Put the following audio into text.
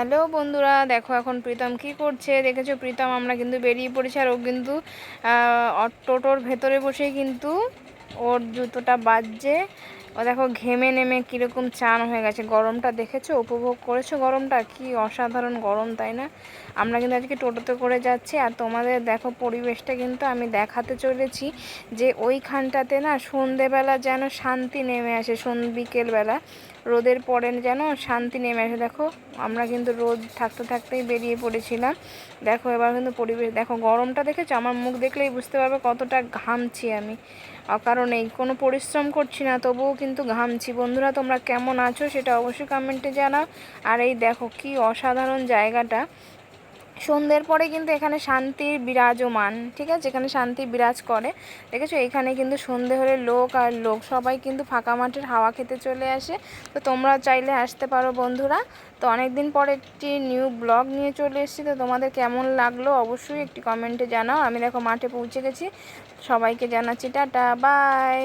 Hello বন্ধুরা, দেখো এখন প্রীতম কি করছে দেখেছো? প্রীতম আমরা কিন্তু বেরিয়ে পড়েছি, আর ও কিন্তু টোটোর ভেতরে বসেই কিন্তু ওর জুতোটা বাজছে। ও দেখো ঘেমে নেমে কীরকম চান হয়ে গেছে। গরমটা দেখেছো? উপভোগ করেছো গরমটা? কি অসাধারণ গরম, তাই না? আমরা কিন্তু আজকে টোটোতে করে যাচ্ছি, আর তোমাদের দেখো পরিবেশটা কিন্তু আমি দেখাতে চলেছি যে ওইখানটাতে না সন্ধেবেলা যেন শান্তি নেমে আসে, বিকেলবেলা রোদের পরে যেন শান্তি নেমে আসে। দেখো আমরা কিন্তু রোদ থাকতে থাকতেই বেরিয়ে পড়েছিলাম। দেখো এবার কিন্তু পরিবেশ দেখো, গরমটা দেখেছো? আমার মুখ দেখলেই বুঝতে পারবে কতটা ঘামছি আমি। কারণ এই কোনো পরিশ্রম করছি না, তবুও কিন্তু ঘামছি। বন্ধুরা তোমরা কেমন আছো সেটা অবশ্যই কমেন্টে জানাও। আর এই দেখো কি অসাধারণ জায়গাটা, সন্ধ্যের পরে কিন্তু এখানে শান্তির বিরাজমান, ঠিক আছে? এখানে শান্তি বিরাজ করে, দেখেছো? এখানে কিন্তু সন্ধে হলে লোক আর লোক সবাই কিন্তু ফাঁকা মাঠের হাওয়া খেতে চলে আসে। তো তোমরা চাইলে আসতে পারো বন্ধুরা। তো অনেক দিন পর একটি নিউ ব্লগ নিয়ে চলে এসেছি, তো তোমাদের কেমন লাগলো অবশ্যই একটি কমেন্টে জানাও। আমি দেখো মাঠে পৌঁছে গেছি, সবাইকে জানাচ্ছি টাটা বাই।